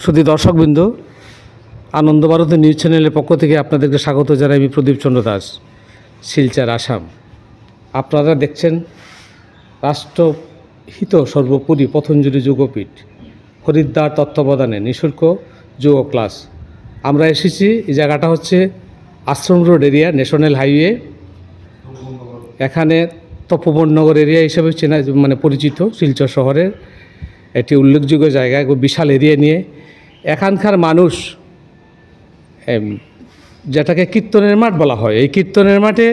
শুধু দর্শকবৃন্দ, আনন্দ ভারত নিউজ চ্যানেলের পক্ষ থেকে আপনাদেরকে স্বাগত জানাই। আমি প্রদীপ চন্দ্র দাস, শিলচর, আসাম। আপনারা দেখছেন রাষ্ট্রহিত সর্বোপরি পতঞ্জলি যোগপীঠ হরিদ্বার তত্ত্বাবধানে নিঃশুল্ক যোগ ক্লাস। আমরা এসেছি, এই জায়গাটা হচ্ছে আশ্রম রোড এরিয়া, ন্যাশনাল হাইওয়ে। এখানে তপোবননগর এরিয়া হিসেবে পরিচিত শিলচর শহরের একটি উল্লেখযোগ্য জায়গা, বিশাল এরিয়া নিয়ে। এখানকার মানুষ যেটাকে কীর্তনের মাঠ বলা হয়, এই কীর্তনের মাঠে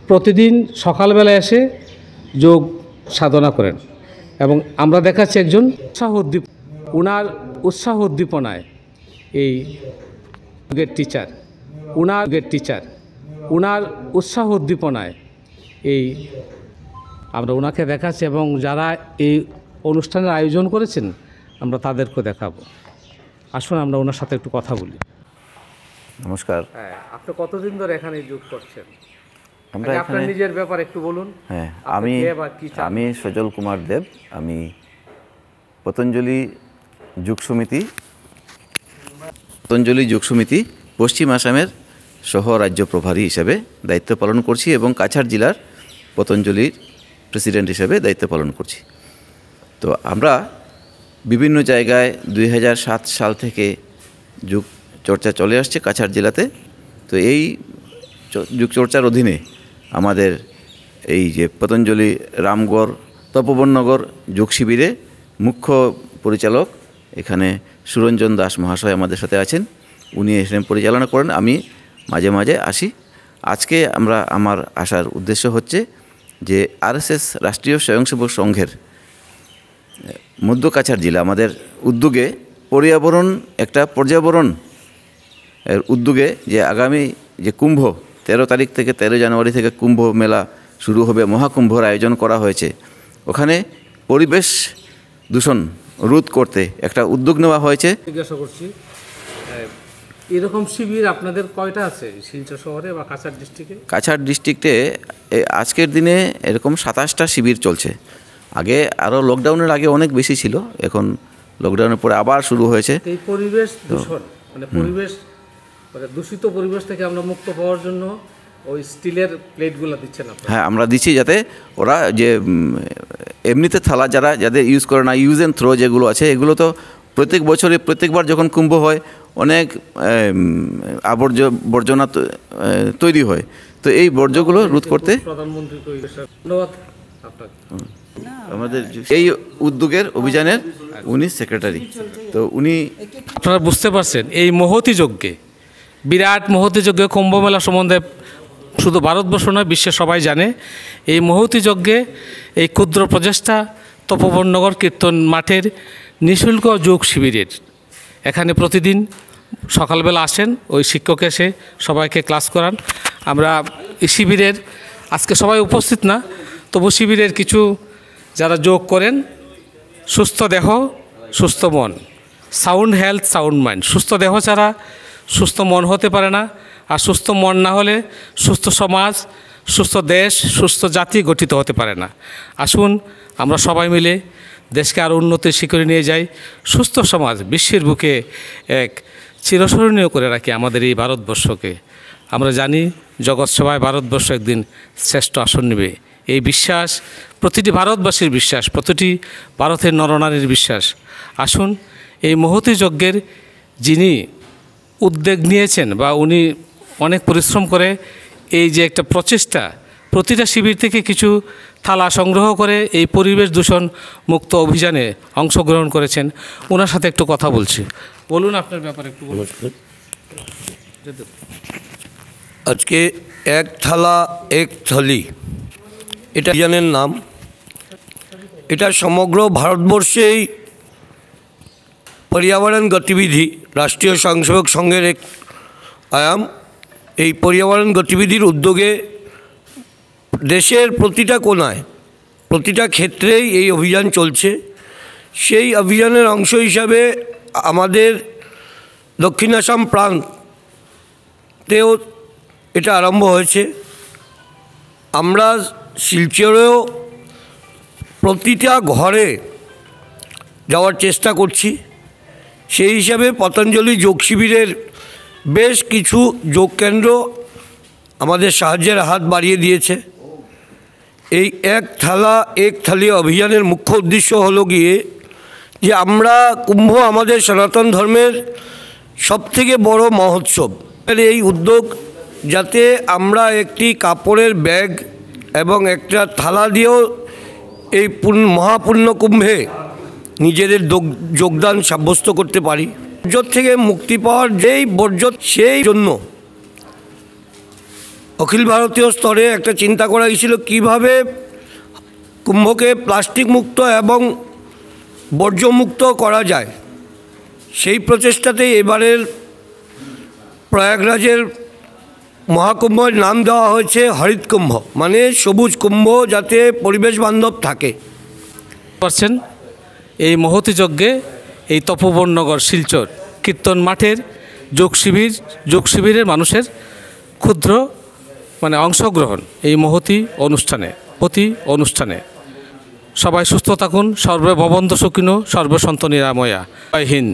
প্রতিদিন সকালবেলা এসে যোগ সাধনা করেন। এবং আমরা দেখাচ্ছি একজন উনার উৎসাহ উদ্দীপনায় এই যোগের টিচার, উনার উৎসাহ উদ্দীপনায় এই আমরা ওনাকে দেখাচ্ছি, এবং যারা এই অনুষ্ঠানের আয়োজন করেছেন আমরা তাদেরকে দেখাবো। আসুন আমরা ওনার সাথে একটু কথা বলি। নমস্কার। হ্যাঁ, আপনি কতদিন ধরে এখানে যোগ করছেন? আপনার নিজের ব্যাপারে একটু বলুন। হ্যাঁ, আমি সজল কুমার দেব। আমি পতঞ্জলি যোগ সমিতি পশ্চিম আসামের সহ রাজ্য প্রভারী হিসেবে দায়িত্ব পালন করছি এবং কাছাড় জেলার পতঞ্জলির প্রেসিডেন্ট হিসেবে দায়িত্ব পালন করছি। তো আমরা বিভিন্ন জায়গায় 2007 সাল থেকে যোগ চর্চা চলে আসছে কাছাড় জেলাতে। তো এই যোগ চর্চার অধীনে আমাদের এই যে পতঞ্জলি রামগড় তপোবননগর যোগ শিবিরে মুখ্য পরিচালক এখানে সুরঞ্জন দাস মহাশয় আমাদের সাথে আছেন। উনি এখানে পরিচালনা করেন, আমি মাঝে মাঝে আসি। আজকে আমার আসার উদ্দেশ্য হচ্ছে যে আরএসএস রাষ্ট্রীয় স্বয়ংসেবক সংঘের মধ্য কাছাড় জেলা আমাদের উদ্যোগে পর্যাবরণ এর উদ্যোগে যে আগামী যে কুম্ভ 13 তারিখ থেকে 13 জানুয়ারি থেকে কুম্ভ মেলা শুরু হবে, মহাকুম্ভর আয়োজন করা হয়েছে। ওখানে পরিবেশ দূষণ রোধ করতে একটা উদ্যোগ নেওয়া হয়েছে। জিজ্ঞাসা করছি, এরকম শিবির আপনাদের কয়টা আছে শিলচর শহরে বা কাছাড় ডিস্ট্রিক্টে? কাছাড় ডিস্ট্রিক্টে আজকের দিনে এরকম 27টা শিবির চলছে। আগে আরও লকডাউনের আগে অনেক বেশি ছিল, এখন লকডাউনের পরে আবার শুরু হয়েছে। এই পরিবেশ দূষণ দূষিত পরিবেশ থেকে আমরা মুক্ত পাওয়ার জন্য ওই স্টিলের প্লেটগুলো দিচ্ছেন আপনারা? হ্যাঁ, আমরা দিচ্ছি, যাতে ওরা যে এমনিতে থালা যাদের ইউজ করে না, ইউজ অ্যান্ড থ্রো যেগুলো আছে, এগুলো তো প্রত্যেকবার যখন কুম্ভ হয় অনেক বর্জনা তৈরি হয়। তো এই বর্জ্যগুলো রোধ করতে প্রধানমন্ত্রীকে ধন্যবাদ আপনাকে। আমাদের এই উদ্যোগের অভিযানের উনি সেক্রেটারি। তো উনি, আপনারা বুঝতে পারছেন, এই মহতী যজ্ঞে, বিরাট মহতী যজ্ঞে, কুম্ভ মেলা সম্বন্ধে শুধু ভারতবর্ষ নয়, বিশ্বের সবাই জানে। এই মহতী যজ্ঞে এই ক্ষুদ্র প্রচেষ্টা তপোবননগর কীর্তন মাঠের নিঃশুল্ক যোগ শিবিরের এখানে প্রতিদিন সকালবেলা আসেন ওই শিক্ষক এসে সবাইকে ক্লাস করান। আমরা এই শিবিরের আজকে সবাই উপস্থিত না, তবু শিবিরের কিছু যারা যোগ করেন, সুস্থ দেহ সুস্থ মন, সাউন্ড হেলথ সাউন্ড মাইন্ড। সুস্থ দেহ ছাড়া সুস্থ মন হতে পারে না, আর সুস্থ মন না হলে সুস্থ সমাজ, সুস্থ দেশ, সুস্থ জাতি গঠিত হতে পারে না। আসুন আমরা সবাই মিলে দেশকে আরও উন্নতির শিখরে নিয়ে যাই। সুস্থ সমাজ বিশ্বের বুকে এক চিরস্মরণীয় করে রাখি আমাদের এই ভারতবর্ষকে। আমরা জানি জগৎ সভায় ভারতবর্ষ একদিন শ্রেষ্ঠ আসন নেবে। এই বিশ্বাস প্রতিটি ভারতবাসীর বিশ্বাস, প্রতিটি ভারতের নরনারীর বিশ্বাস। আসুন এই মহতী যজ্ঞের যিনি উদ্যোগ নিয়েছেন বা উনি অনেক পরিশ্রম করে এই যে একটা প্রচেষ্টা, প্রতিটা শিবির থেকে কিছু থালা সংগ্রহ করে এই পরিবেশ দূষণ মুক্ত অভিযানে অংশগ্রহণ করেছেন, ওনার সাথে একটু কথা বলছি। বলুন আপনার ব্যাপারে একটু বলুন। আজকে এক থালা এক থলি, এটা অভিযানের নাম। এটা সমগ্র ভারতবর্ষেই पर्यावरण गतिविधि राष्ट्रीय स्वयंसेवक संघेर एक आयाम। এই पर्यावरण गतिविधिर उद्योगे देशेर प्रतिटा कोनाय प्रतिटा क्षेत्रेई এই अभियान चलছে। সেই अभियानेर अंश हिसाबे आमादेर दक्षिण आसाम प्रान्तेও এটা आरम्भ হয়েছে। আমরা শিলচরেও প্রতিটা ঘরে যাওয়ার চেষ্টা করছি। সেই হিসাবে পতঞ্জলি যোগ শিবিরের বেশ কিছু যোগ কেন্দ্র আমাদের সাহায্যের হাত বাড়িয়ে দিয়েছে। এই এক থালা এক থালি অভিযানের মুখ্য উদ্দেশ্য হলো গিয়ে যে আমরা কুম্ভ আমাদের সনাতন ধর্মের সবথেকে বড় মহোৎসব। এই উদ্যোগ যাতে আমরা একটি কাপড়ের ব্যাগ এবং একটা থালা দিয়েও এই মহাপুণ্য কুম্ভে নিজেদের যোগদান সাব্যস্ত করতে পারি। বর্জ্য থেকে মুক্তি পাওয়ার যেই বর্জ্য, সেই জন্য অখিল ভারতীয় স্তরে একটা চিন্তা করা হয়েছিল কীভাবে কুম্ভকে প্লাস্টিক মুক্ত এবং বর্জ্যমুক্ত করা যায়। সেই প্রচেষ্টাতে এবারের প্রয়াগরাজের মহাকুম্ভের নাম দেওয়া হয়েছে হরিত কুম্ভ, মানে সবুজ কুম্ভ, যাতে পরিবেশ বান্ধব থাকে। পারছেন এই মহতী যজ্ঞে এই তপোবননগর শিলচর কীর্তন মাঠের যোগ শিবিরের মানুষের ক্ষুদ্র অংশগ্রহণ এই মহতী অনুষ্ঠানে সবাই সুস্থ থাকুন, সর্বে ভবন্ত সুখিনো, সর্বসন্ত নিরাময়া। জয় হিন্দ।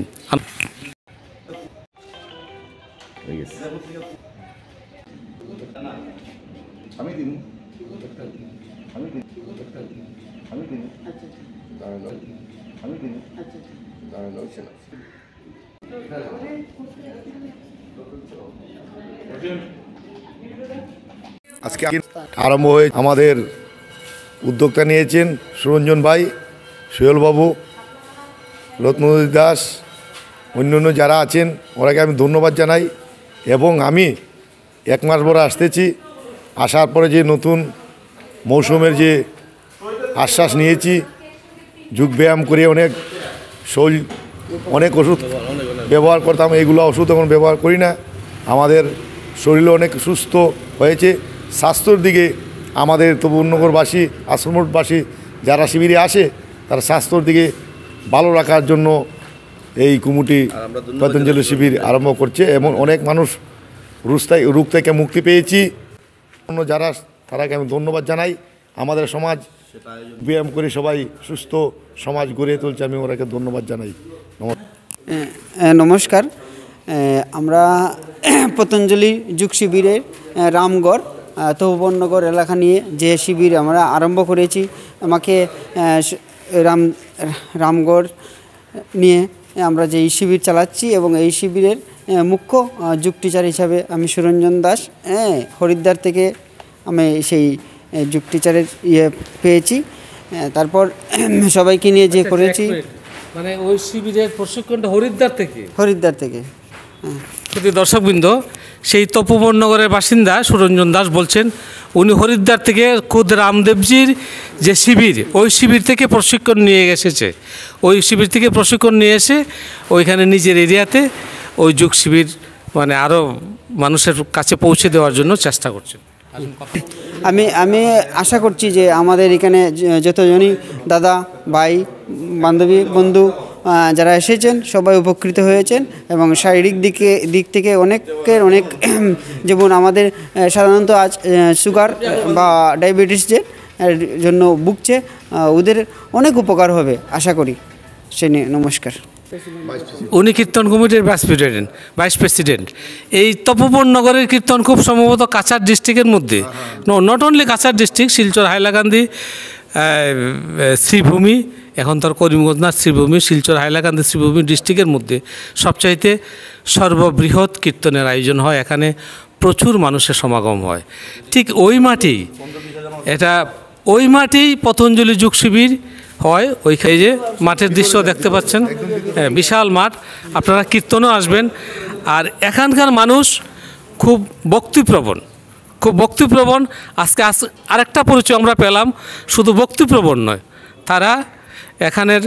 আজকে আরম্ভ হয়ে আমাদের উদ্যোক্তা নিয়েছেন সুরঞ্জন ভাই, সোহেলবাবু, রত্নদী দাস, অন্যান্য যারা আছেন ওরাকে আমি ধন্যবাদ জানাই। এবং আমি 1 মাস পরে আসতেছি, আসার পরে যে নতুন মৌসুমের যে আশ্বাস নিয়েছি, যোগ ব্যায়াম করে অনেক ওষুধ ব্যবহার করতাম, এইগুলো ওষুধ এখন ব্যবহার করি না। আমাদের শরীরে অনেক সুস্থ হয়েছে। স্বাস্থ্যর দিকে আমাদের তপোবননগরবাসী, আশ্রমবাসী যারা শিবিরে আসে, তারা স্বাস্থ্যর দিকে ভালো রাখার জন্য এই কুমুটি পতঞ্জলি শিবির আরম্ভ করছে। এবং অনেক মানুষ রোগ থেকে মুক্তি পেয়েছি। অন্য যারা তারাকে আমি ধন্যবাদ জানাই। আমাদের সমাজ ব্যায়াম করে সবাই সুস্থ সমাজ গড়ে তুলছে, আমি ওরাকে ধন্যবাদ জানাই। নমস্কার। আমরা পতঞ্জলি যোগ শিবিরের রামগড় তপোবননগর এলাকা নিয়ে যে শিবির আমরা আরম্ভ করেছি, আমাকে রামগড় নিয়ে আমরা যে এই শিবির চালাচ্ছি এবং এই শিবিরের মুখ্য যোগ টিচার হিসাবে আমি সুরঞ্জন দাস, হরিদ্বার থেকে আমি সেই যোগ টিচারের পেয়েছি। তারপর সবাইকে নিয়ে যে করেছি, মানে ওই শিবিরের প্রশিক্ষণটা হরিদ্বার থেকে। যদি দর্শকবৃন্দ, সেই তপোবননগরের বাসিন্দা সুরঞ্জন দাস বলছেন উনি হরিদ্বার থেকে খুদ রামদেবজির যে শিবির, ওই শিবির থেকে প্রশিক্ষণ নিয়ে এসেছে। ওই শিবির থেকে প্রশিক্ষণ নিয়ে এসে ওইখানে নিজের এরিয়াতে ওই যোগ শিবির আরও মানুষের কাছে পৌঁছে দেওয়ার জন্য চেষ্টা করছেন। আমি আশা করছি যে আমাদের এখানে যতজনই দাদা, ভাই, বান্ধবী, বন্ধু যারা এসেছেন সবাই উপকৃত হয়েছেন এবং শারীরিক দিক থেকে অনেক যেমন আমাদের সাধারণত আজ সুগার বা ডায়াবেটিসের জন্য ভুগছে, ওদের অনেক উপকার হবে আশা করি। সে নিয়ে নমস্কার। উনি কীর্তন কমিটির ভাইস প্রেসিডেন্ট। এই তপোবননগরের কীর্তন খুব সম্ভবত কাছাড় ডিস্ট্রিক্টের মধ্যে, not only Cachar district, Silchar, Hailakandi, Sribhumi, এখন তার করিমগঞ্জ না, শ্রীভূমি, শিলচর, হাইলাকান্দি, শ্রীভূমি ডিস্ট্রিক্টের মধ্যে সবচাইতে সর্ববৃহৎ কীর্তনের আয়োজন হয়। এখানে প্রচুর মানুষের সমাগম হয়। ঠিক ওই মাঠেই পতঞ্জলি যোগ শিবির হয়। ওইখানে যে মাঠের দৃশ্য দেখতে পাচ্ছেন, বিশাল মাঠ, আপনারা কীর্তনও আসবেন। আর এখানকার মানুষ খুব ভক্তিপ্রবণ। আজকে আরেকটা পরিচয় আমরা পেলাম, শুধু ভক্তিপ্রবণ নয়, তারা এখানের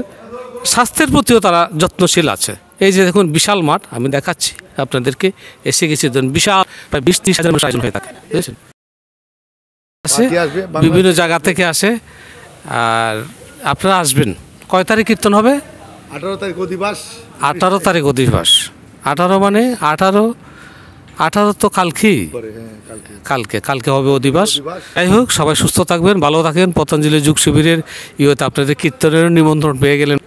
স্বাস্থ্যের প্রতিও তারা যত্নশীল আছে। এই যে দেখুন বিশাল মাঠ, আমি দেখাচ্ছি আপনাদেরকে, এসে গেছি বিশাল, প্রায় 20-30 হাজার মানুষ আয়োজন হয়ে থাকে, বুঝেছেন। বিভিন্ন জায়গা থেকে আসে। আর আপনারা আসবেন। কয় তারিখ কীর্তন হবে? 18 তারিখ অধিবাস। 18 তারিখ অধিবাস। 18 মানে 18 তো কালকে হবে অধিবাস। যাই হোক, সবাই সুস্থ থাকবেন, ভালো থাকেন। পতঞ্জলি যোগ শিবিরের আপনাদের কীর্তনের নিমন্ত্রণ পেয়ে গেলেন।